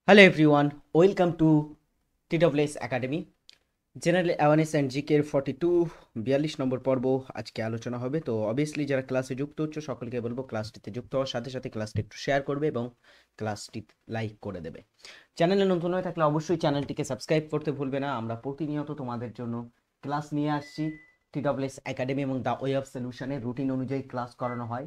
Hello everyone, welcome to TWS academy. General awareness and জিকের 42 নম্বর পর্ব আজকে আলোচনা হবে। তো অবভিয়াসলি যারা ক্লাসে যুক্ত হচ্ছে সকলকে বলবো ক্লাসটিতে যুক্ত হওয়ার সাথে সাথে ক্লাসটি একটু শেয়ার করবে এবং ক্লাসটি লাইক করে দেবে। চ্যানেলে নতুন হয়ে থাকলে অবশ্যই চ্যানেলটিকে সাবস্ক্রাইব করতে ভুলবে না। আমরা প্রতিনিয়ত তোমাদের জন্য ক্লাস নিয়ে আসছি। টিডব্লিউএস একাডেমি এবং দ্য ওয়ে অফ সলিউশনের রুটিন অনুযায়ী ক্লাস করানো হয়।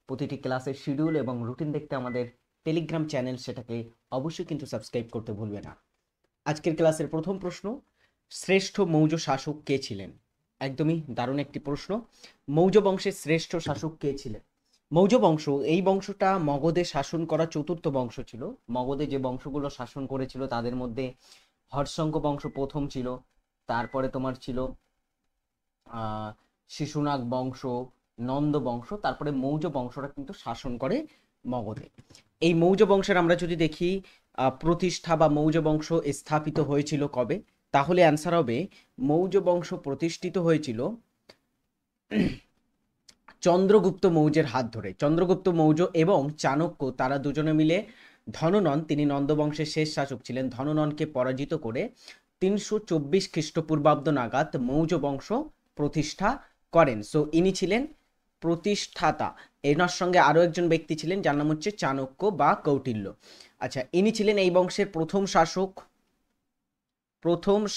প্রতিটি ক্লাসের শিডিউল এবং রুটিন দেখতে আমাদের টেলিগ্রাম চ্যানেল, সেটাকে অবশ্যই কিন্তু সাবস্ক্রাইব করতে ভুলবে না। আজকের ক্লাসের প্রথম প্রশ্ন, শ্রেষ্ঠ মৌর্য শাসক কে ছিলেন? একদমই দারুণ একটি প্রশ্ন। মৌর্য বংশের শ্রেষ্ঠ শাসক কে ছিলেন? মৌর্য বংশ, এই বংশটা মগধে শাসন করা চতুর্থ বংশ ছিল। মগধে যে বংশগুলো শাসন করেছিল তাদের মধ্যে হর্ষঙ্ক বংশ প্রথম ছিল, তারপরে তোমার ছিল শিশুনাগ বংশ, নন্দ বংশ, তারপরে মৌর্য বংশটা কিন্তু শাসন করে মগধে। এই মৌর্য বংশের আমরা যদি দেখি প্রতিষ্ঠা বা মৌর্য বংশ স্থাপিত হয়েছিল কবে, তাহলে অ্যান্সার হবে মৌর্য বংশ প্রতিষ্ঠিত হয়েছিল চন্দ্রগুপ্ত মৌর্যের হাত ধরে। চন্দ্রগুপ্ত মৌর্য এবং চাণক্য তারা দুজনে মিলে ধননন, তিনি নন্দ বংশের শেষ শাসক ছিলেন, ধনননকে পরাজিত করে 324 খ্রিস্টপূর্বাব্দ নাগাদ মৌর্য বংশ প্রতিষ্ঠা করেন। সো ইনি ছিলেন প্রতিষ্ঠাতা। এনার সঙ্গে আরো একজন ব্যক্তি ছিলেন যার নাম হচ্ছে চাণক্য বা কৌটিল্য। আচ্ছা, ইনি ছিলেন এই বংশের প্রথম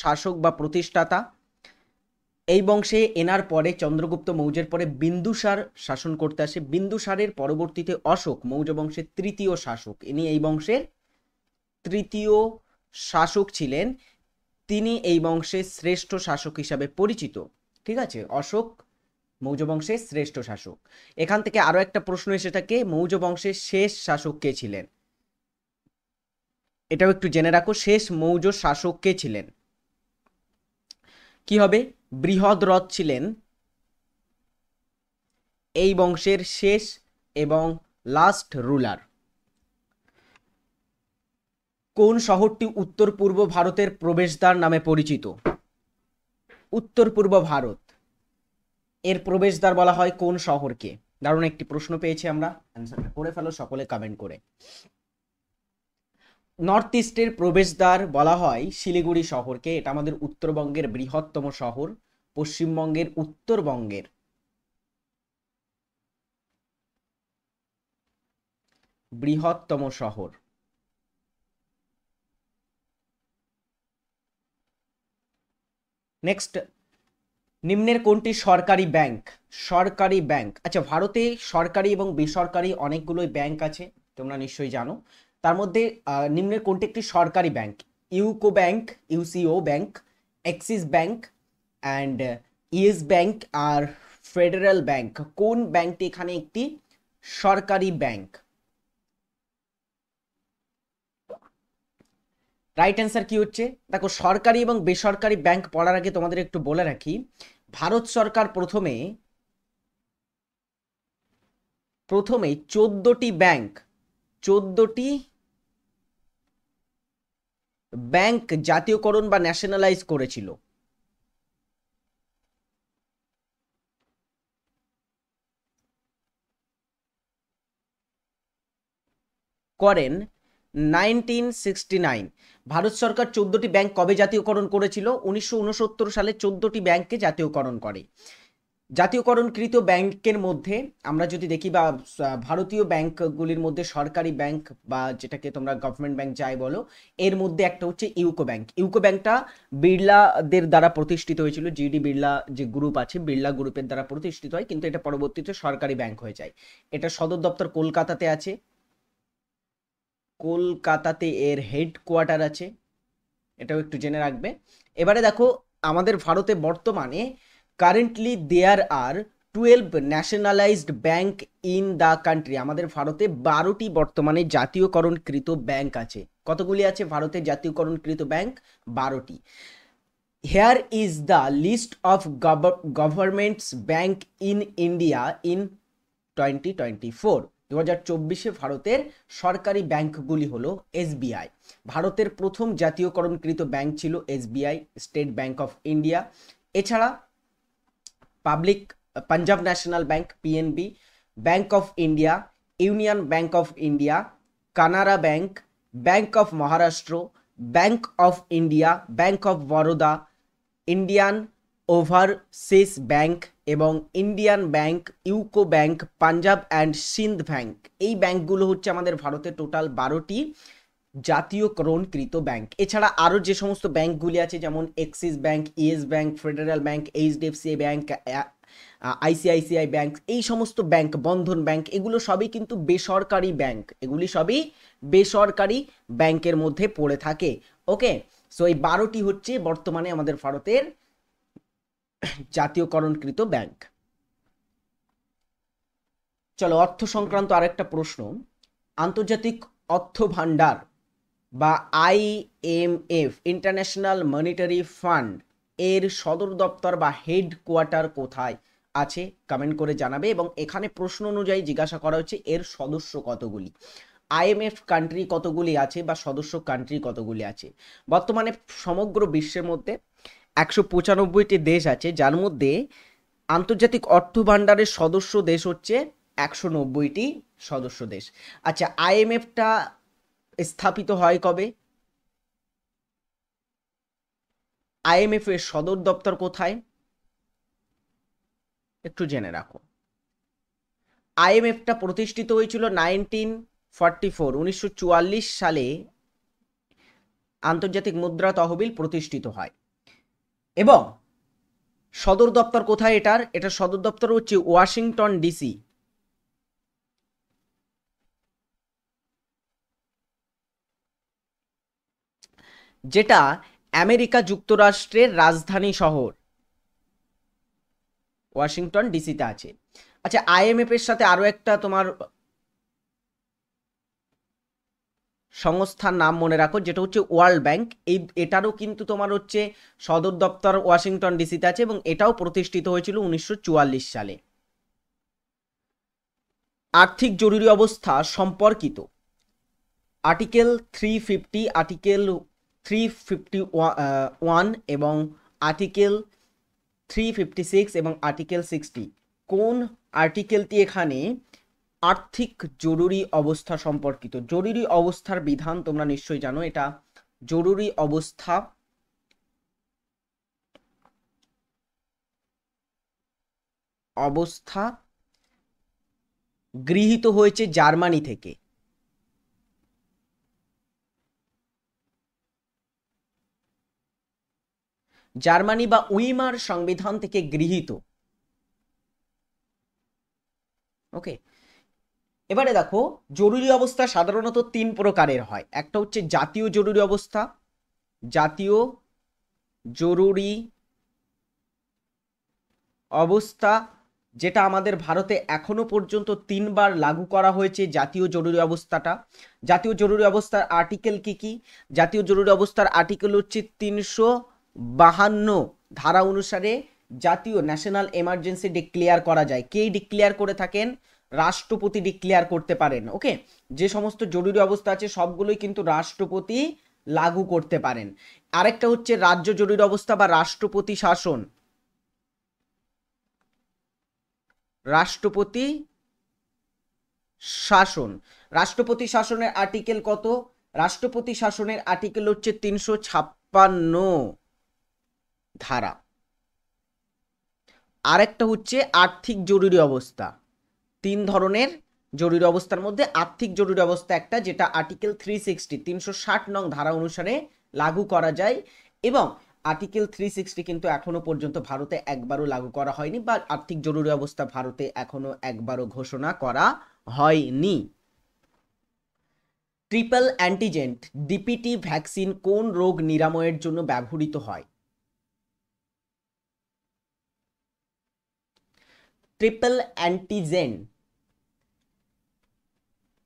শাসক বা প্রতিষ্ঠাতা। এই বংশে এনার পরে চন্দ্রগুপ্ত মৌর্যের পরে বিন্দুসার শাসন করতে আসে। বিন্দুসারের পরবর্তীতে অশোক মৌর্য বংশের তৃতীয় শাসক, ইনি এই বংশের তৃতীয় শাসক ছিলেন। তিনি এই বংশের শ্রেষ্ঠ শাসক হিসাবে পরিচিত। ঠিক আছে, অশোক মৌর্য বংশের শ্রেষ্ঠ শাসক। এখান থেকে আরো একটা প্রশ্ন এসে থাকে, মৌর্য বংশের শেষ শাসক কে ছিলেন? এটাও একটু জেনে রাখো, শেষ মৌর্য শাসক কে ছিলেন? কি হবে? বৃহদ্রথ ছিলেন এই বংশের শেষ এবং লাস্ট রুলার। কোন শহরটি উত্তর পূর্ব ভারতের প্রবেশদ্বার নামে পরিচিত? উত্তর পূর্ব ভারত এর প্রবেশদ্বার বলা হয় কোন শহরকে? দারুণ একটি প্রশ্ন পেয়েছি আমরা, অ্যান্সারটা করে ফেলো সকলে কমেন্ট করে। নর্থ ইস্টের প্রবেশদ্বার বলা হয় শিলিগুড়ি শহরকে। এটা আমাদের উত্তরবঙ্গের বৃহত্তম শহর, পশ্চিমবঙ্গের উত্তরবঙ্গের বৃহত্তম শহর। নেক্সট, নিম্নের কোনটি সরকারি ব্যাংক? সরকারি ব্যাংক, আচ্ছা ভারতে সরকারি এবং বেসরকারি অনেকগুলোই ব্যাংক আছে, তোমরা নিশ্চয়ই জানো। তার মধ্যে নিম্নের কোনটি একটি সরকারি bank? UCO bank, UCO bank, axis bank and yes bank আর ফেডারেল ব্যাংক। কোন ব্যাংকটি এখানে একটি সরকারি ব্যাংক? রাইট অ্যান্সার কি হচ্ছে? দেখো, সরকারি এবং বেসরকারি ব্যাংক পড়ার আগে তোমাদের একটু বলে রাখি, ভারত সরকার প্রথমে 14টি ব্যাংক জাতীয়করণ বা ন্যাশনালাইজ করেন 1969। ভারত সরকার 14টি ব্যাংক কবে জাতীয়করণ করেছিল? 1969 সালে 14টি ব্যাংককে জাতীয়করণ করে। জাতীয়করণকৃত ব্যাংকের মধ্যে আমরা যদি দেখি, বা ভারতীয় ব্যাংকগুলির মধ্যে সরকারি ব্যাংক বা যেটাকে তোমরা গভর্নমেন্ট ব্যাংক যাই বলো, এর মধ্যে একটা হচ্ছে ইউকো ব্যাংক। ইউকো ব্যাংকটা বিড়লাদের দ্বারা প্রতিষ্ঠিত হয়েছিল। জিডি বিড়লা যে গ্রুপ আছে, বিড়লা গ্রুপের দ্বারা প্রতিষ্ঠিত হয়, কিন্তু এটা পরবর্তীতে সরকারি ব্যাংক হয়ে যায়। এটা সদর দপ্তর কলকাতাতে আছে, কলকাতাতে এর হেডকোয়ার্টার আছে, এটাও একটু জেনে রাখবে। এবারে দেখো, আমাদের ভারতে বর্তমানে currently there are 12 nationalised bank in the country. আমাদের ভারতে 12টি বর্তমানে জাতীয়করণকৃত ব্যাংক আছে। কতগুলি আছে ভারতে জাতীয়করণকৃত ব্যাংক? 12টি। Here is the list of governments bank in India in 2024। 2024 ভারতের সরকারি ব্যাংকগুলি হলো এসবিআই। ভারতের প্রথম জাতীয়করণকৃত ব্যাংক ছিল SBI, state bank of India. এছাড়া public Punjab national bank PNB, bank of India, union bank of India, Canara bank, bank of Maharashtra, bank of India, bank of Baroda, Indian overseas bank এবং Indian bank, UCO bank, Punjab and Sind bank. এই ব্যাংকগুলো হচ্ছে আমাদের ভারতের total 12টি জাতীয়করণকৃত bank. এছাড়া আরও যে সমস্ত ব্যাংকগুলি আছে যেমন axis bank, yes bank, federal bank, HDFC bank, ICICI bank, এই সমস্ত ব্যাংক, বন্ধন ব্যাংক, এগুলো সবই কিন্তু বেসরকারি ব্যাংক, এগুলি সবই বেসরকারি ব্যাংকের মধ্যে পড়ে থাকে। ওকে, সো এই 12টি হচ্ছে বর্তমানে আমাদের ভারতের জাতীয়করণকৃত ব্যাংক। চলো অর্থ সংক্রান্ত আরেকটা প্রশ্ন। আন্তর্জাতিক অর্থ ভান্ডার বা আইএমএফ, ইন্টারন্যাশনাল মনিটারি ফান্ড, এর সদর দপ্তর বা হেডকোয়ার্টার কোথায় আছে? কমেন্ট করে জানাবে। এবং এখানে প্রশ্ন অনুযায়ী জিজ্ঞাসা করা হচ্ছে এর সদস্য কতগুলি, আইএমএফ কান্ট্রি কতগুলি আছে বা সদস্য কান্ট্রি কতগুলি আছে। বর্তমানে সমগ্র বিশ্বের মধ্যে 195টি দেশ আছে, যার মধ্যে আন্তর্জাতিক অর্থ ভান্ডারের সদস্য দেশ হচ্ছে 190টি সদস্য দেশ। আচ্ছা, আইএমএফটা স্থাপিত হয় কবে? আইএমএফ এর সদর দপ্তর কোথায়? একটু জেনে রাখো। আইএমএফটা প্রতিষ্ঠিত হয়েছিল 1944 সালে আন্তর্জাতিক মুদ্রা তহবিল প্রতিষ্ঠিত হয়। এবং সদর দপ্তর কোথায় এটার? এটার সদর দপ্তর হচ্ছে ওয়াশিংটন ডিসি। যেটা আমেরিকা যুক্তরাষ্ট্রের রাজধানী শহর ওয়াশিংটন ডিসিতে আছে। আচ্ছা, আইএমএফ এর সাথে আরো একটা তোমার সংস্থার নাম মনে রাখো, যেটা হচ্ছে ওয়ার্ল্ড ব্যাংক। এটারও কিন্তু তোমার হচ্ছে সদর দপ্তর ওয়াশিংটন ডিসিতে আছে এবং এটাও প্রতিষ্ঠিত হয়েছিল 1944 সালে। আর্থিক জরুরি অবস্থা সম্পর্কিত আর্টিকেল 350, আর্টিকেল 351 এবং আর্টিকেল 356 এবং আর্টিকেল 60, কোন আর্টিকেলটি এখানে আর্থিক জরুরি অবস্থা সম্পর্কিত? জরুরি অবস্থার বিধান তোমরা নিশ্চয়ই জানো। এটা জরুরি অবস্থা গৃহীত হয়েছে জার্মানি থেকে। জার্মানি বা উইমার সংবিধান থেকে গৃহীত। ওকে, এবারে দেখো জরুরি অবস্থা সাধারণত 3 প্রকারের হয়। একটা হচ্ছে জাতীয় জরুরি অবস্থা, জাতীয় জরুরি অবস্থা, যেটা আমাদের ভারতে এখনো পর্যন্ত 3বার লাগু করা হয়েছে জাতীয় জরুরি অবস্থাটা। জাতীয় জরুরি অবস্থার আর্টিকেল কি কি? জাতীয় জরুরি অবস্থার আর্টিকেল হচ্ছে 352 ধারা অনুসারে জাতীয় ন্যাশনাল এমার্জেন্সি ডিক্লেয়ার করা যায়। কে ডিক্লেয়ার করে থাকেন? রাষ্ট্রপতি ডিক্লেয়ার করতে পারেন। ওকে, যে সমস্ত জরুরি অবস্থা আছে সবগুলোই কিন্তু রাষ্ট্রপতি লাগু করতে পারেন। আরেকটা হচ্ছে রাজ্য জরুরি অবস্থা বা রাষ্ট্রপতি শাসন। রাষ্ট্রপতি শাসন, রাষ্ট্রপতি শাসনের আর্টিকেল কত? রাষ্ট্রপতি শাসনের আর্টিকেল হচ্ছে 356 ধারা। আরেকটা হচ্ছে আর্থিক জরুরি অবস্থা। 3 ধরনের জরুরি অবস্থার মধ্যে আর্থিক জরুরি অবস্থা একটা, যেটা আর্টিকেল 360 নং ধারা অনুসারে লাগু করা যায়। এবং আর্টিকেল 360 কিন্তু এখনো পর্যন্ত ভারতে একবারও লাগু করা হয়নি, বা আর্থিক জরুরি অবস্থা ভারতে এখনো একবারও ঘোষণা করা হয়নি। ট্রিপল অ্যান্টিজেন ডিপিটি ভ্যাকসিন কোন রোগ নিরাময়ের জন্য ব্যবহৃত হয়? ট্রিপল অ্যান্টিজেন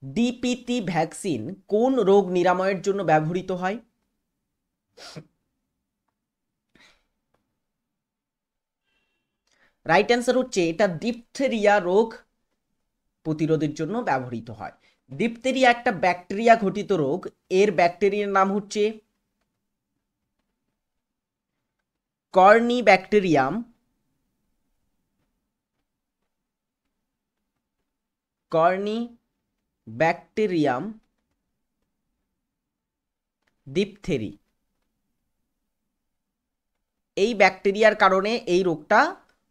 ডিপিটি ভ্যাকসিন কোন রোগ নিরাময়ের জন্য ব্যবহৃত হয়? রাইট অ্যান্সার হচ্ছে এটা ডিপথেরিয়া রোগ প্রতিরোধের জন্য ব্যবহৃত হয়। ডিপথেরিয়া একটা ব্যাকটেরিয়া ঘটিত রোগ। এর ব্যাকটেরিয়ার নাম হচ্ছে Carney bacterium, Carney bacterium diphtheriae. এই ব্যাকটেরিয়ার কারণে এই রোগটা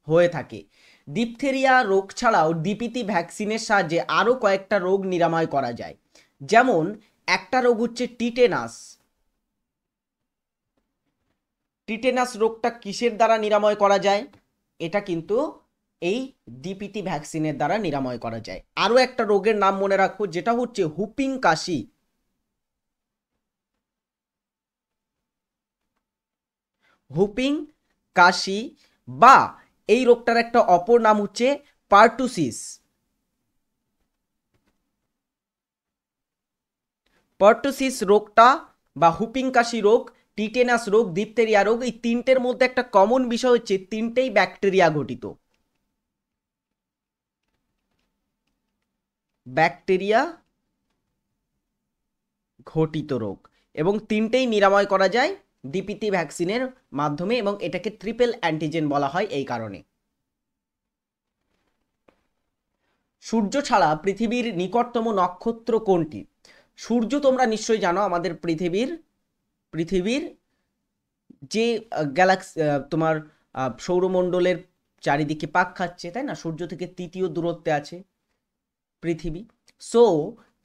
হয়ে থাকে। ডিপথেরিয়া রোগ ছাড়াও ডিপিটি ভ্যাকসিনের সাহায্যে আরও কয়েকটা রোগ নিরাময় করা যায়। যেমন একটা রোগ হচ্ছে টিটেনাস। টিটেনাস রোগটা কিসের দ্বারা নিরাময় করা যায়? এটা কিন্তু এই ডিপিটি ভ্যাকসিনের দ্বারা নিরাময় করা যায়। আরও একটা রোগের নাম মনে রাখো, যেটা হচ্ছে হুপিং কাশি। হুপিং কাশি বা এই রোগটার একটা অপর নাম হচ্ছে পার্টুসিস। পার্টুসিস রোগটা বা হুপিং কাশি রোগ, টিটেনাস রোগ, ডিপথেরিয়া রোগ, এই তিনটের মধ্যে একটা কমন বিষয় হচ্ছে তিনটেই ব্যাকটেরিয়া ঘটিত। ব্যাকটেরিয়া ঘটিত রোগ এবং তিনটেই নিরাময় করা যায় ডিপিটি ভ্যাকসিনের মাধ্যমে এবং এটাকে ট্রিপল অ্যান্টিজেন বলা হয় এই কারণে। সূর্য ছাড়া পৃথিবীর নিকটতম নক্ষত্র কোনটি? সূর্য তোমরা নিশ্চয়ই জানো, আমাদের পৃথিবীর যে গ্যালাক্সি তোমার সৌরমণ্ডলের চারিদিকে পাক খাচ্ছে, তাই না? সূর্য থেকে তৃতীয় দূরত্বে আছে পৃথিবী। সো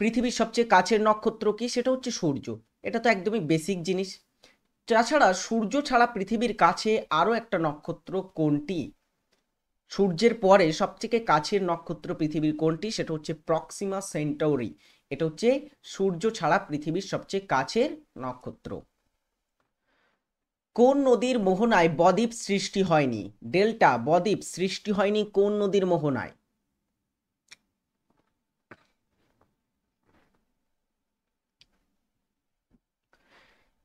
পৃথিবীর সবচেয়ে কাছের নক্ষত্র কি? সেটা হচ্ছে সূর্য। এটা তো একদমই বেসিক জিনিস। তাছাড়া সূর্য ছাড়া পৃথিবীর কাছে আরও একটা নক্ষত্র কোনটি? সূর্যের পরে সবথেকে কাছের নক্ষত্র পৃথিবীর কোনটি? সেটা হচ্ছে প্রক্সিমা সেন্টাউরি। এটা হচ্ছে সূর্য ছাড়া পৃথিবীর সবচেয়ে কাছের নক্ষত্র। কোন নদীর মোহনায় বদ্বীপ সৃষ্টি হয়নি? ডেল্টা বদ্বীপ সৃষ্টি হয়নি কোন নদীর মোহনায়?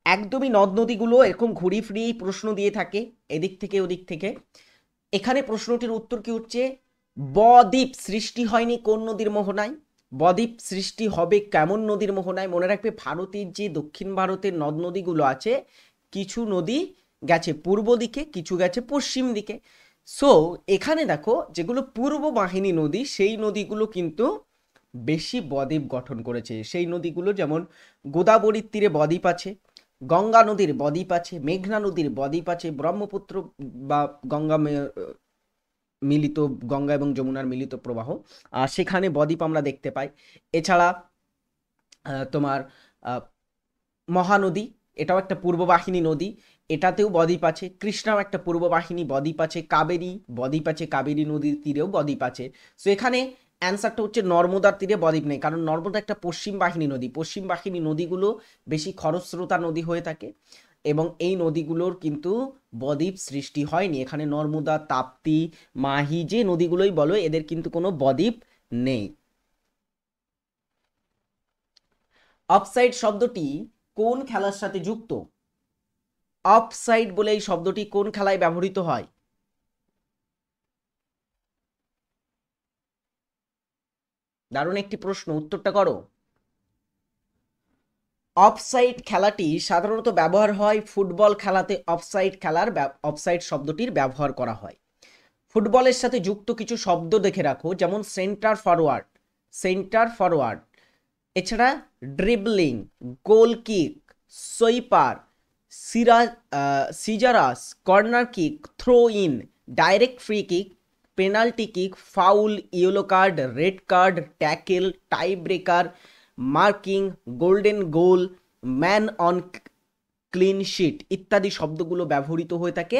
একদমই নদ নদীগুলো এরকম ঘুরি ফিরি প্রশ্ন দিয়ে থাকে এদিক থেকে ওদিক থেকে। এখানে প্রশ্নটির উত্তর কি হচ্ছে বদ্বীপ সৃষ্টি হয়নি কোন নদীর মোহনায়? বদ্বীপ সৃষ্টি হবে কেমন নদীর মোহনায়? মনে রাখবে, ভারতের যে দক্ষিণ ভারতের নদ নদীগুলো আছে, কিছু নদী গেছে পূর্ব দিকে, কিছু গেছে পশ্চিম দিকে। সো এখানে দেখো, যেগুলো পূর্ব বাহিনী নদী, সেই নদীগুলো কিন্তু বেশি বদ্বীপ গঠন করেছে। সেই নদীগুলো যেমন গোদাবরীর তীরে বদ্বীপ আছে, গঙ্গা নদীর বদ্বীপ আছে, মেঘনা নদীর বদ্বীপ আছে, ব্রহ্মপুত্র বা মিলিত গঙ্গা এবং যমুনার মিলিত প্রবাহ, সেখানে বদ্বীপ আমরা দেখতে পাই। এছাড়া তোমার মহানদী, এটাও একটা পূর্ববাহিনী নদী, এটাতেও বদ্বীপ আছে। কৃষ্ণাও একটা পূর্ববাহিনী বদ্বীপ আছে। কাবেরী বদ্বীপ আছে, কাবেরী নদীর তীরেও বদ্বীপ আছে। সো এখানে অ্যান্সারটা হচ্ছে নর্মদার তীরে বদ্বীপ নেই, কারণ নর্মদা একটা পশ্চিম বাহিনী নদী। পশ্চিম বাহিনী নদীগুলো বেশি খরস্রোতা নদী হয়ে থাকে এবং এই নদীগুলোর কিন্তু বদ্বীপ সৃষ্টি হয়নি। এখানে নর্মদা, তাপ্তি, মাহি, যে নদীগুলোই বলো, এদের কিন্তু কোনো বদ্বীপ নেই। অফসাইড শব্দটি কোন খেলার সাথে যুক্ত? অফসাইড বলে এই শব্দটি কোন খেলায় ব্যবহৃত হয়? দারুণ একটি প্রশ্ন, উত্তরটা করো। অফসাইড খেলাটি সাধারণত ব্যবহার হয় ফুটবল খেলাতে। অফসাইড শব্দটির ব্যবহার করা হয়। ফুটবলের সাথে যুক্ত কিছু শব্দ দেখে রাখো, যেমন সেন্টার ফরওয়ার্ড, এছাড়া dribbling, goal kick, sweeper, scissors, corner kick, throw in, direct free kick, penalty kick, foul, yellow card, red card, tackle, tie breaker, marking, golden goal, man on clean sheet ইত্যাদি শব্দগুলো ব্যবহৃত হয়ে থাকে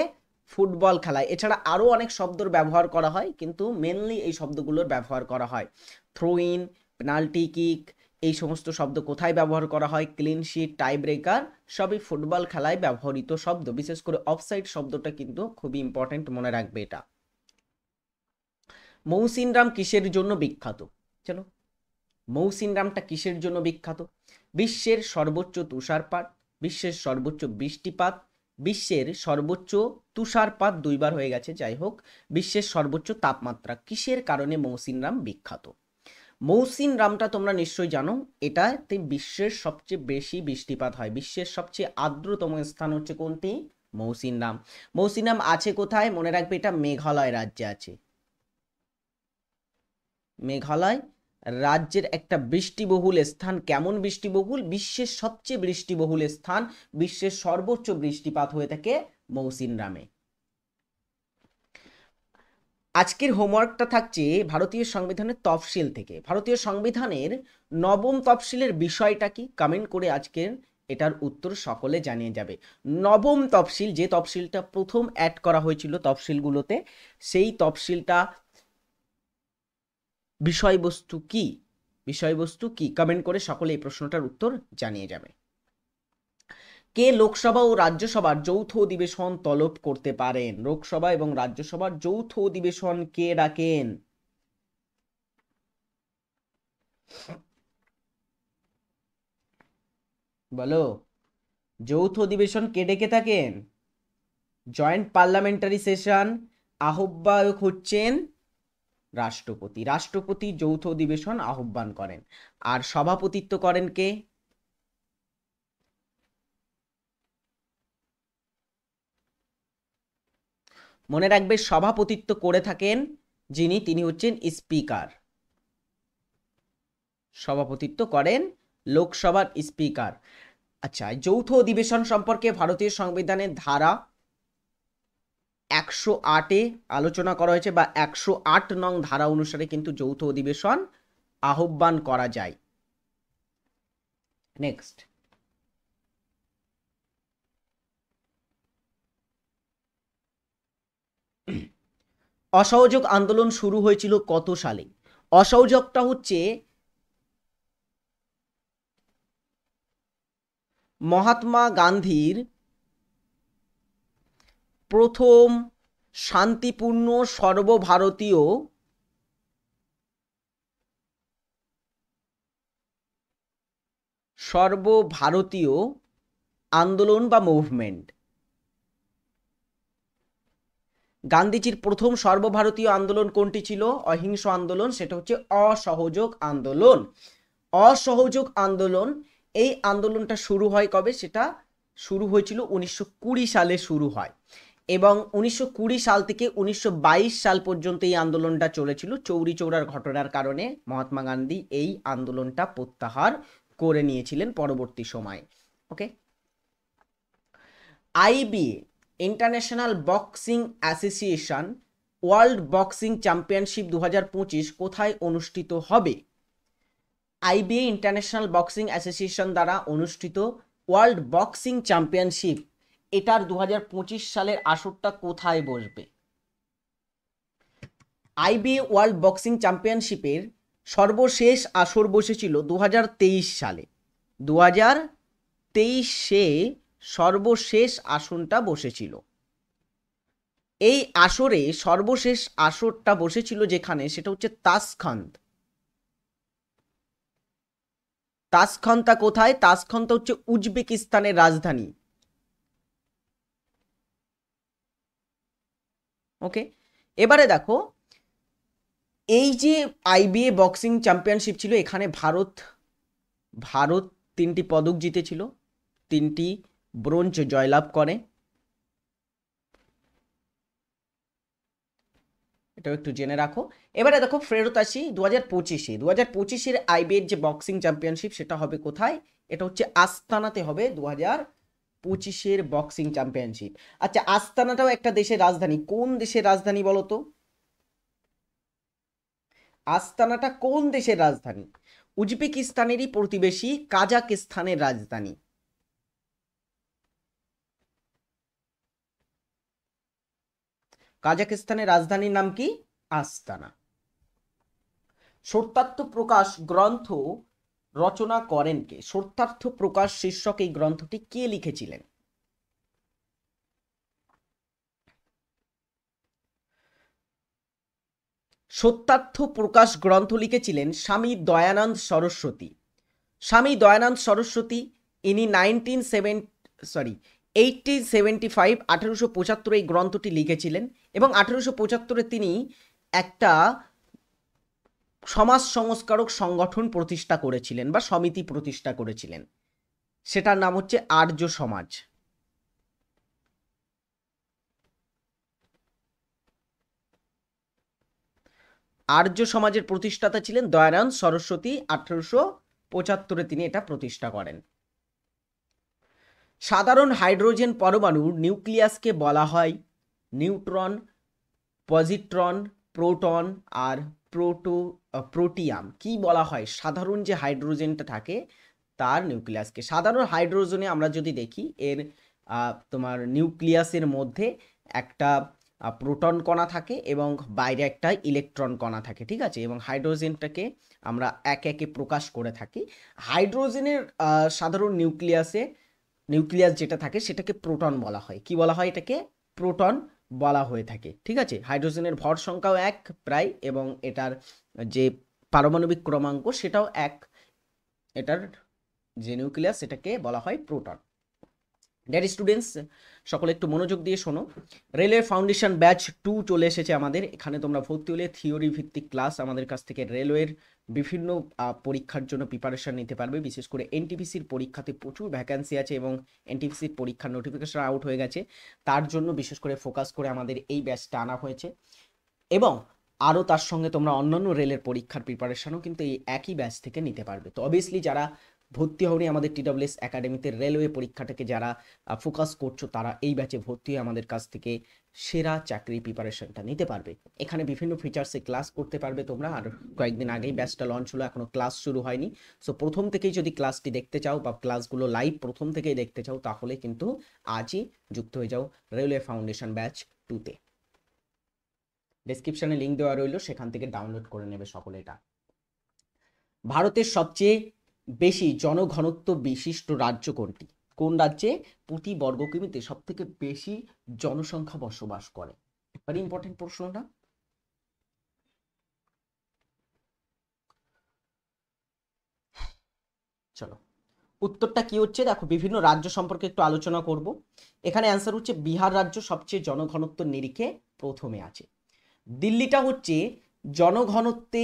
football খেলায়। এছাড়া আরও অনেক শব্দর ব্যবহার করা হয়, কিন্তু মেনলি এই শব্দগুলোর ব্যবহার করা হয়। থ্রো ইন, পেনাল্টি কিক, এই সমস্ত শব্দ কোথায় ব্যবহার করা হয়? ক্লিন শিট, টাই ব্রেকার, সবই ফুটবল খেলায় ব্যবহৃত শব্দ। বিশেষ করে অফসাইড শব্দটা কিন্তু খুবই ইম্পর্টেন্ট, মনে রাখবে এটা। মৌসিনরাম কিসের জন্য বিখ্যাত? চলো, মৌসিনরামটা কিসের জন্য বিখ্যাত? বিশ্বের সর্বোচ্চ তুষারপাত, বিশ্বের সর্বোচ্চ বৃষ্টিপাত, বিশ্বের সর্বোচ্চ তুষারপাত, দুইবার হয়ে গেছে, যাই হোক, বিশ্বের সর্বোচ্চ তাপমাত্রা, কিসের কারণে মৌসিনরাম বিখ্যাত? মৌসিনরামটা তোমরা নিশ্চয়ই জানো, এটাতে বিশ্বের সবচেয়ে বেশি বৃষ্টিপাত হয়। বিশ্বের সবচেয়ে আর্দ্রতম স্থান হচ্ছে কোনটি? মৌসিনরাম। মৌসিনরাম আছে কোথায়? মনে রাখবে, এটা মেঘালয় রাজ্যে আছে। মেঘালয় রাজ্যের একটা বৃষ্টিবহুল স্থান। কেমন বৃষ্টিবহুল? বিশ্বের সবচেয়ে বৃষ্টিবহুল স্থান, বিশ্বের সর্বোচ্চ বৃষ্টিপাত হয়ে থাকে মৌসিনরামে। আজকের হোমওয়ার্কটা থাকছে ভারতীয় সংবিধানের তফসিল থেকে। ভারতীয় সংবিধানের নবম তফসিলের বিষয়টা কি? কমেন্ট করে আজকের এটার উত্তর সকলে জানিয়ে যাবে। নবম তফসিল, যে তফসিলটা প্রথম অ্যাড করা হয়েছিল তফসিলগুলোতে, সেই তফসিলটা বিষয়বস্তু কি? বিষয়বস্তু কি? কমেন্ট করে সকলে এই প্রশ্নটার উত্তর জানিয়ে যাবে। কে লোকসভা ও রাজ্যসভার যৌথ অধিবেশন তলব করতে পারেন? লোকসভা এবং রাজ্যসভার যৌথ অধিবেশন কে ডাকেন? বলো, যৌথ অধিবেশন কে ডেকে থাকেন? জয়েন্ট পার্লামেন্টারি সেশন আহ্বায়ক হচ্ছেন রাষ্ট্রপতি। রাষ্ট্রপতি যৌথ অধিবেশন আহ্বান করেন। আর সভাপতিত্ব করেন কে? মনে রাখবে, সভাপতিত্ব করে থাকেন যিনি, তিনি হচ্ছেন স্পিকার। সভাপতিত্ব করেন লোকসভার স্পিকার। আচ্ছা, যৌথ অধিবেশন সম্পর্কে ভারতীয় সংবিধানের ধারা 108-এ আলোচনা করা হয়েছে, বা 108 নং ধারা অনুসারে কিন্তু যৌথ অধিবেশন আহ্বান করা যায়। নেক্সট, অসহযোগ আন্দোলন শুরু হয়েছিল কত সালে? অসহযোগটা হচ্ছে মহাত্মা গান্ধীর প্রথম শান্তিপূর্ণ সর্বভারতীয় আন্দোলন বা মুভমেন্ট। গান্ধীজির প্রথম সর্বভারতীয় আন্দোলন কোনটি ছিল? অহিংস আন্দোলন, সেটা হচ্ছে অসহযোগ আন্দোলন। অসহযোগ আন্দোলন, এই আন্দোলনটা শুরু হয় কবে? সেটা শুরু হয়েছিল 1920 সালে শুরু হয়, এবং 1920 সাল থেকে 1922 সাল পর্যন্ত এই আন্দোলনটা চলেছিল। চৌরি চৌরার ঘটনার কারণে মহাত্মা গান্ধী এই আন্দোলনটা প্রত্যাহার করে নিয়েছিলেন পরবর্তী সময়ে। Okay, IBA international boxing association world boxing championship 2025 কোথায় অনুষ্ঠিত হবে? আইবিএ ইন্টারন্যাশনাল বক্সিং অ্যাসোসিয়েশন দ্বারা অনুষ্ঠিত ওয়ার্ল্ড বক্সিং চ্যাম্পিয়নশিপ, এটার 2025 সালের আসরটা কোথায় বসবে? আইবিএ ওয়ার্ল্ড বক্সিং চ্যাম্পিয়নশিপের সর্বশেষ আসর বসেছিল 2023 সালে। 2023-এ সর্বশেষ আসনটা বসেছিল। এই আসরে সর্বশেষ আসরটা বসেছিল যেখানে, সেটা হচ্ছে তাসখন্দ। তাসখন্দটা কোথায়? তাসখন্দটা হচ্ছে উজবেকিস্তানের রাজধানী। ওকে, এবারে দেখো, এই যে আইবিএ বক্সিং চ্যাম্পিয়নশিপ ছিল, এখানে ভারত 3টি পদক জিতেছিল, 3টি ব্রোঞ্জ জয়লাভ করে। এটাও একটু জেনে রাখো। এবারে দেখো, ফেরত আসি 2025-এ। 2025-এর আইবিএর যে বক্সিং চ্যাম্পিয়নশিপ, সেটা হবে কোথায়? এটা হচ্ছে আস্তানাতে হবে 2025-এর বক্সিং চ্যাম্পিয়নশিপ। আচ্ছা, আস্তানাটাও একটা দেশের রাজধানী। কোন দেশের রাজধানী বলো তো? আস্তানাটা কোন দেশের রাজধানী? উজবেকিস্তানেরই প্রতিবেশী কাজাকিস্তানের রাজধানী। কাজাকিস্তানের রাজধানীর নাম কি? আস্তানা। সত্যার্থ প্রকাশ গ্রন্থ রচনা করেন কে? সত্যার্থ প্রকাশ শীর্ষক এই গ্রন্থটি কে লিখেছিলেন? সত্যার্থ প্রকাশ গ্রন্থ লিখেছিলেন স্বামী দয়ানন্দ সরস্বতী। স্বামী দয়ানন্দ সরস্বতী, ইনি 1875 এই গ্রন্থটি লিখেছিলেন, এবং 1875-এ তিনি একটা সমাজ সংস্কারক সংগঠন প্রতিষ্ঠা করেছিলেন, বা সমিতি প্রতিষ্ঠা করেছিলেন। সেটার নাম হচ্ছে আর্য সমাজ। আর্য সমাজের প্রতিষ্ঠাতা ছিলেন দয়ানন্দ সরস্বতী, 1875-এ তিনি এটা প্রতিষ্ঠা করেন। সাধারণ হাইড্রোজেন পরমাণুর নিউক্লিয়াসকে বলা হয় নিউট্রন, পজিট্রন, প্রোটন আর প্রোটিয়াম। কি বলা হয়? সাধারণ যে হাইড্রোজেনটা থাকে তার নিউক্লিয়াসকে। সাধারণ হাইড্রোজেনে আমরা যদি দেখি এর তোমার নিউক্লিয়াসের মধ্যে একটা প্রোটন কণা থাকে এবং বাইরে একটা ইলেকট্রন কণা থাকে, ঠিক আছে? এবং হাইড্রোজেনটাকে আমরা একে একে প্রকাশ করে থাকি। হাইড্রোজেনের সাধারণ নিউক্লিয়াস যেটা থাকে সেটাকে প্রোটন বলা হয়। কি বলা হয়? এটাকে প্রোটন বলা হয়ে থাকে, ঠিক আছে? হাইড্রোজেনের ভর সংখ্যাও এক প্রায়, এবং এটার যে পারমাণবিক ক্রমাঙ্ক সেটাও এক। এটার যে নিউক্লিয়াস সেটাকে বলা হয় প্রোটন। ডিয়ার স্টুডেন্টস, সকলে একটু মনোযোগ দিয়ে শোনো। রেলওয়ে ফাউন্ডেশন ব্যাচ 2 চলে এসেছে আমাদের। এখানে তোমরা ভর্তি হলে থিওরি ভিত্তিক ক্লাস আমাদের কাছ থেকে রেলওয়ের বিভিন্ন পরীক্ষার জন্য প্রিপারেশন নিতে পারবে। বিশেষ করে এনটিপিসির পরীক্ষাতে প্রচুর ভ্যাকান্সি আছে এবং এনটিপিসির পরীক্ষার নোটিফিকেশন আউট হয়ে গেছে, তার জন্য বিশেষ করে ফোকাস করে আমাদের এই ব্যাচটা আনা হয়েছে। এবং আরও তার সঙ্গে তোমরা অন্যান্য রেলের পরীক্ষার প্রিপারেশনও কিন্তু এই একই ব্যাচ থেকে নিতে পারবে। তো অবভিয়াসলি যারা ভর্তি হওনি আমাদের TWS একাডেমিতে রেলওয়ে পরীক্ষাটাকে যারা ফোকাস করছো, তারা এই ব্যাচে ভর্তি হয়ে আমাদের কাছ থেকে সেরা চাকরি প্রিপারেশনটা নিতে পারবে। এখানে বিভিন্ন ফিচার্সে ক্লাস করতে পারবে তোমরা। আর কয়েকদিন আগেই ব্যাচটা লঞ্চ হলো, এখনো ক্লাস শুরু হয়নি। সো প্রথম থেকেই যদি ক্লাসটি দেখতে চাও বা ক্লাসগুলো লাইভ প্রথম থেকেই দেখতে চাও, তাহলে কিন্তু আজই যুক্ত হয়ে যাও রেলওয়ে ফাউন্ডেশন ব্যাচ 2-তে। ডেসক্রিপশনে লিঙ্ক দেওয়া রইল, সেখান থেকে ডাউনলোড করে নেবে সকলে এটা। ভারতের সবচেয়ে বেশি জনঘনত্ব বিশিষ্ট রাজ্য কোনটি? কোন রাজ্যে প্রতি বর্গ কিমিতে সব থেকে বেশি জনসংখ্যা বসবাস করে? ভেরি ইম্পর্টেন্ট প্রশ্নটা। চলো উত্তরটা কি হচ্ছে দেখো, বিভিন্ন রাজ্য সম্পর্কে একটু আলোচনা করব। এখানে অ্যান্সার হচ্ছে বিহার রাজ্য সবচেয়ে জনঘনত্ব নিরিখে প্রথমে আছে। দিল্লিটা হচ্ছে জনঘনত্বে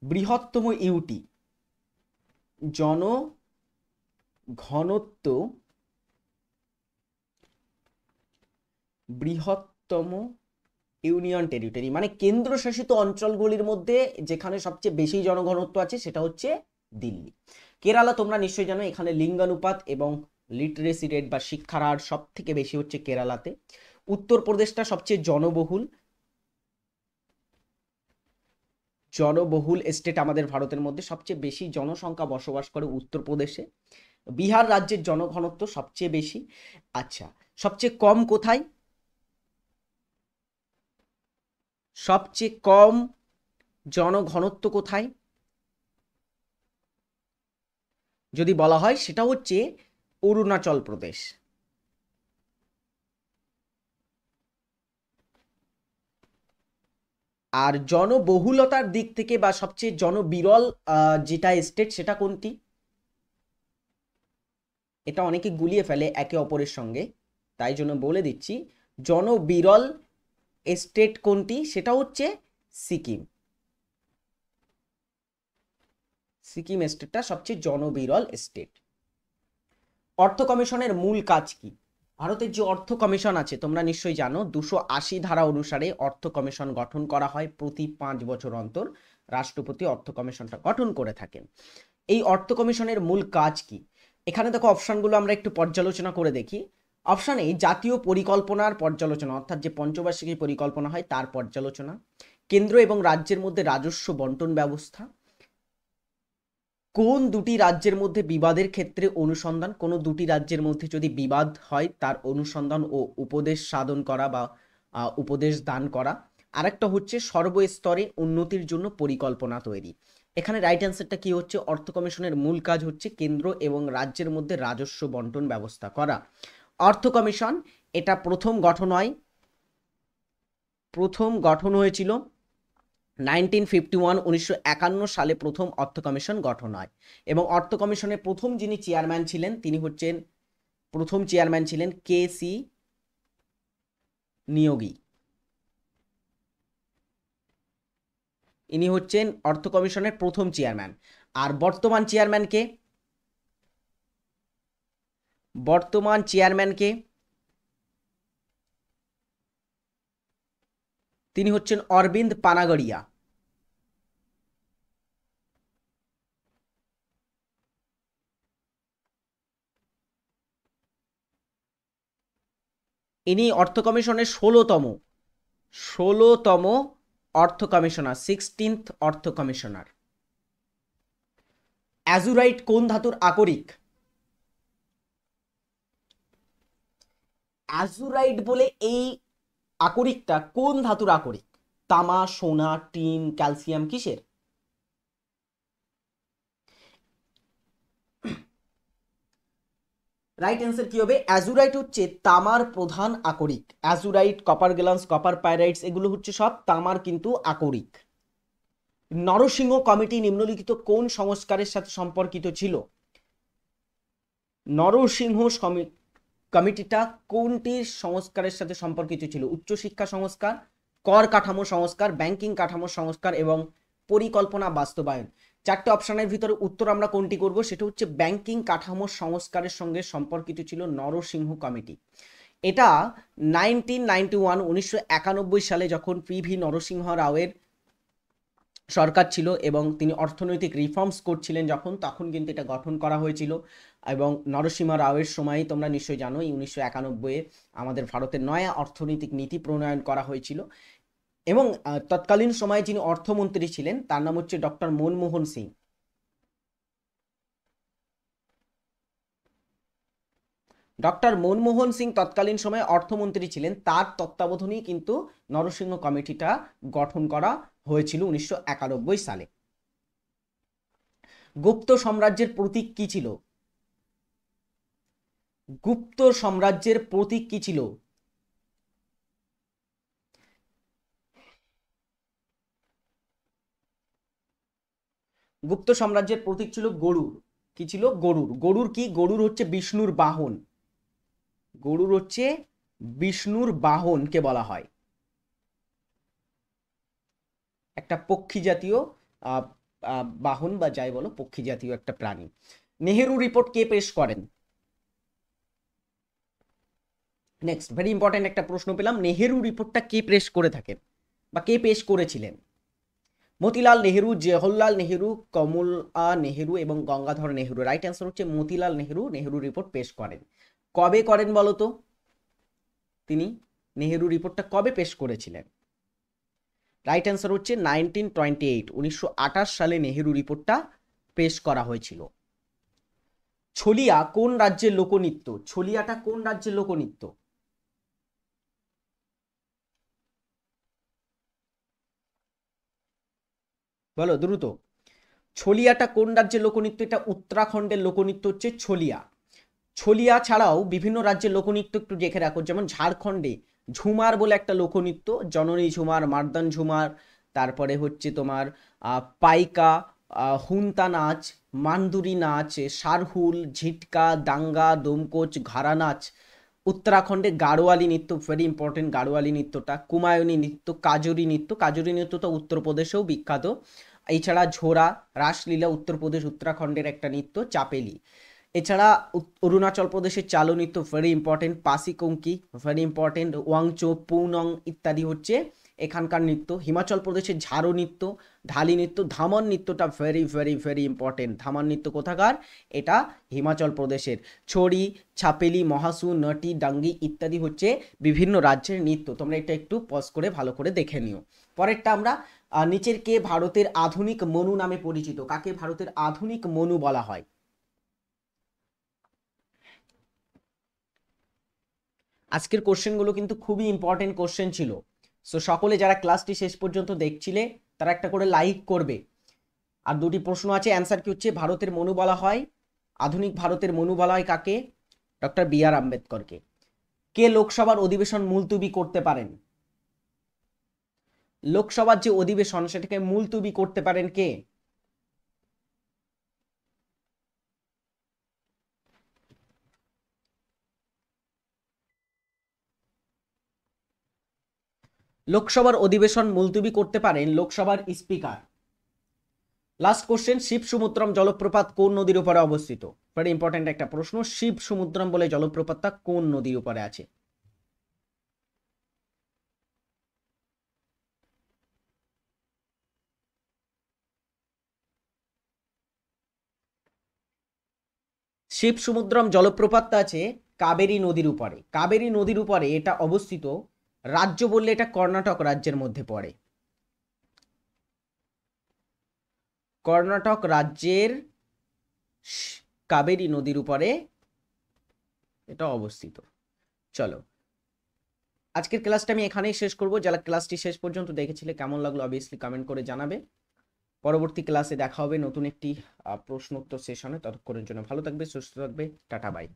বৃহত্তম ইউটি, জনঘনত্ব বৃহত্তম ইউনিয়ন টেরিটরি, মানে কেন্দ্রশাসিত অঞ্চলগুলির মধ্যে যেখানে সবচেয়ে বেশি জনঘনত্ব আছে সেটা হচ্ছে দিল্লি। কেরালা তোমরা নিশ্চয়ই জানো, এখানে লিঙ্গানুপাত এবং লিটারেসি রেট বা শিক্ষার হার সব থেকে বেশি হচ্ছে কেরালাতে। উত্তরপ্রদেশটা সবচেয়ে জনবহুল স্টেট আমাদের ভারতের মধ্যে, সবচেয়ে বেশি জনসংখ্যা বসবাস করে উত্তরপ্রদেশে। বিহার রাজ্যের জনঘনত্ব সবচেয়ে বেশি। আচ্ছা, সবচেয়ে কম কোথায়? সবচেয়ে কম জনঘনত্ব কোথায় যদি বলা হয়, সেটা হচ্ছে অরুণাচল প্রদেশ। আর জনবহুলতার দিক থেকে বা সবচেয়ে জনবিরল যেটা স্টেট সেটা কোনটি? এটা অনেকে গুলিয়ে ফেলে একে অপরের সঙ্গে, তাই জন্য বলে দিচ্ছি, জনবিরল স্টেট কোনটি? সেটা হচ্ছে সিকিম। সিকিম স্টেটটা সবচেয়ে জনবিরল স্টেট। অর্থ কমিশনের মূল কাজ কি? ভারতের যে অর্থ কমিশন আছে তোমরা নিশ্চয়ই জানো, 280 ধারা অনুসারে অর্থ কমিশন গঠন করা হয়। প্রতি 5 বছর অন্তর রাষ্ট্রপতি অর্থ কমিশনটা গঠন করে থাকেন। এই অর্থ কমিশনের মূল কাজ কি? এখানে দেখো অপশনগুলো আমরা একটু পর্যালোচনা করে দেখি। অপশানে জাতীয় পরিকল্পনার পর্যালোচনা, অর্থাৎ যে পঞ্চবার্ষিকী পরিকল্পনা হয় তার পর্যালোচনা, কেন্দ্র এবং রাজ্যের মধ্যে রাজস্ব বন্টন ব্যবস্থা, কোন দুটি রাজ্যের মধ্যে বিবাদের ক্ষেত্রে অনুসন্ধান, কোন দুটি রাজ্যের মধ্যে যদি বিবাদ হয় তার অনুসন্ধান ও উপদেশ সাধন করা বা উপদেশ দান করা, আরেকটা হচ্ছে সর্বস্তরে উন্নতির জন্য পরিকল্পনা তৈরি। এখানে রাইট অ্যান্সারটা কি হচ্ছে? অর্থ কমিশনের মূল কাজ হচ্ছে কেন্দ্র এবং রাজ্যের মধ্যে রাজস্ব বন্টন ব্যবস্থা করা। অর্থ কমিশন এটা প্রথম গঠন হয়েছিল 1951 সালে প্রথম অর্থ কমিশন গঠন হয়। এবং অর্থ কমিশনের প্রথম যিনি চেয়ারম্যান ছিলেন তিনি হচ্ছেন কে.সি. নিয়োগী। ইনি হচ্ছেন অর্থ কমিশনের প্রথম চেয়ারম্যান। আর বর্তমান চেয়ারম্যানকে তিনি হচ্ছেন অরবিন্দ পানাগড়িয়া। ইনি অর্থ কমিশনের 16তম অর্থ কমিশনার, 16th অর্থ কমিশনার। অ্যাজুরাইট কোন ধাতুর আকরিক? অ্যাজুরাইট বলে এই আকরিকটা কোন ধাতুর আকরিক? তামা, সোনা, টিন, ক্যালসিয়াম, কিসের? রাইট অ্যান্সার কি হবে? অ্যাজুরাইট হচ্ছে তামার প্রধান আকরিক। অ্যাজুরাইট, কপার গ্লান্স, কপার পাইরাইটস এগুলো হচ্ছে সব তামার কিন্তু আকরিক। নরসিংহ কমিটি নিম্নলিখিত কোন সংস্কারের সাথে সম্পর্কিত ছিল? নরসিংহ কমিটিটা কোনটি সংস্কারের সাথে সম্পর্কিত ছিল? উচ্চশিক্ষা সংস্কার, কর কাঠামো সংস্কার, ব্যাংকিং কাঠামো সংস্কার এবং পরিকল্পনা বাস্তবায়ন। চারটে অপশনের ভিতরে উত্তর আমরা কোনটি করব? সেটা হচ্ছে ব্যাংকিং কাঠামো সংস্কারের সঙ্গে সম্পর্কিত ছিল নরসিংহ কমিটি। এটা 1991 সালে যখন পিভি নরসিংহ রাওয়ের সরকার ছিল এবং তিনি অর্থনৈতিক রিফর্মস করছিলেন যখন, তখন কিন্তু এটা গঠন করা হয়েছিল। এবং নরসিংহ রাওয়ের সময় তোমরা নিশ্চয়ই জানো, এই 1991-এ আমাদের ভারতের নয়া অর্থনৈতিক নীতি প্রণয়ন করা হয়েছিল। এবং তৎকালীন সময়ে যিনি অর্থমন্ত্রী ছিলেন তার নাম হচ্ছে ডক্টর মনমোহন সিং। ডক্টর মনমোহন সিং তৎকালীন সময়ে অর্থমন্ত্রী ছিলেন, তার তত্ত্বাবধানেই কিন্তু নরসিংহ কমিটিটা গঠন করা হয়েছিল 1991 সালে। গুপ্ত সাম্রাজ্যের প্রতীক কি ছিল? গুপ্ত সাম্রাজ্যের প্রতীক কি ছিল? গুপ্ত সাম্রাজ্যের প্রতীক ছিল গরুর। কি ছিল? গরুর। গরুর কি? গরুর হচ্ছে বিষ্ণুর বাহন। গরুর হচ্ছে বিষ্ণুর বাহনকে বলা হয়। একটা পক্ষী জাতীয় বাহন বা যাই বলো, পক্ষী জাতীয় একটা প্রাণী। নেহেরু রিপোর্ট কে পেশ করেন? নেক্সট ভেরি ইম্পর্টেন্ট একটা প্রশ্ন পেলাম, নেহেরু রিপোর্টটা কে পেশ করে থাকেন বা কে পেশ করেছিলেন? মতিলাল নেহেরু, জওহরলাল নেহেরু, কমলা নেহেরু এবং গঙ্গাধর নেহেরু। রাইট অ্যান্সার হচ্ছে মতিলাল নেহেরু নেহেরু রিপোর্ট পেশ করেন। কবে করেন বলতো তিনি? নেহেরু রিপোর্টটা কবে পেশ করেছিলেন? রাইট অ্যান্সার হচ্ছে 1928 সালে নেহেরু রিপোর্টটা পেশ করা হয়েছিল। ছলিয়া কোন রাজ্যের লোকনৃত্য? ছলিয়াটা কোন রাজ্যের লোকনৃত্য? বলো দ্রুত। ছলিয়াটা কোন রাজ্যের লোকনৃত্য? এটা উত্তরাখণ্ডের লোকনৃত্য হচ্ছে ছলিয়া। ছলিয়া ছাড়াও বিভিন্ন রাজ্যের লোকনৃত্য একটু দেখে রাখো, যেমন ঝাড়খণ্ডে ঝুমার বলে একটা লোকনৃত্য, জননী ঝুমার, মার্দান ঝুমার, তারপরে হচ্ছে তোমার পাইকা, হুন্তা নাচ, মানদুরি নাচ, সারহুল, ঝিটকা, দাঙ্গা, দমকোচ, ঘাড়া নাচ। উত্তরাখণ্ডে গাড়োয়ালি নৃত্য, ভেরি ইম্পর্টেন্ট গাড়োয়ালি নৃত্যটা। কুমায়ুনি নৃত্য, কাজরি নৃত্য, কাজরি নৃত্যটা উত্তরপ্রদেশেও বিখ্যাত। এছাড়া ঝোরা, রাসলীলা উত্তরপ্রদেশ উত্তরাখণ্ডের একটা নৃত্য, চাপেলি। এছাড়া অরুণাচল প্রদেশের চালু নৃত্য ভেরি ইম্পর্টেন্ট, পাসিকঙ্কি ভেরি ইম্পর্টেন্ট, ওয়াংচো, পুনং ইত্যাদি হচ্ছে এখানকার নৃত্য। হিমাচল প্রদেশের ঝাড়ো নৃত্য, ঢালি নৃত্য, ধামন নৃত্যটা ভেরি ভেরি ভেরি ইম্পর্টেন্ট। ধামন নৃত্য কোথাকার? এটা হিমাচল প্রদেশের। ছড়ি, ছাপেলি, মহাসু, নটি, ডাঙ্গি ইত্যাদি হচ্ছে বিভিন্ন রাজ্যের নৃত্য। তোমরা এটা একটু পজ করে ভালো করে দেখে নিও। পরেরটা আমরা নিচের কে ভারতের আধুনিক মনু নামে পরিচিত? কাকে ভারতের আধুনিক মনু বলা হয়? আজকের কোশ্চেনগুলো কিন্তু খুবই ইম্পর্টেন্ট কোশ্চেন ছিল। সো সকলে যারা ক্লাসটি শেষ পর্যন্ত দেখছিলে তারা একটা করে লাইক করবে। আর দুটি প্রশ্ন আছে, অ্যান্সার কি হচ্ছে? ভারতের মনু বলা হয়, আধুনিক ভারতের মনু বলা হয় কাকে? ডক্টর বি আর আম্বেদকরকে। কে লোকসভার অধিবেশন মুলতুবি করতে পারেন? লোকসভার যে অধিবেশন সেটাকে মুলতুবি করতে পারেন কে? লোকসভার অধিবেশন মুলতুবি করতে পারেন লোকসভার speaker. Last question, Shiva Samudram জলপ্রপাত কোন নদীর উপরে অবস্থিত? ভেরি ইম্পর্টেন্ট একটা প্রশ্ন, শিব সমুদ্রম বলে জলপ্রপাতটা কোন নদীর উপরে আছে? শিবসমুদ্রম জলপ্রপাতটা আছে কাবেরী নদীর উপরে। কাবেরী নদীর উপরে এটা অবস্থিত। রাজ্য বললে এটা কর্ণাটক রাজ্যের মধ্যে পড়ে। কর্ণাটক রাজ্যের কাবেরী নদীর উপরে এটা অবস্থিত। চলো, আজকের ক্লাসটা আমি এখানেই শেষ করব। যারা ক্লাসটি শেষ পর্যন্ত দেখেছিলে কেমন লাগলো অবভিয়াসলি কমেন্ট করে জানাবে। পরবর্তী ক্লাসে দেখা হবে নতুন একটি প্রশ্নোত্তর সেশনে। ততক্ষণের জন্য ভালো থাকবে, সুস্থ থাকবে, টাটা বাই।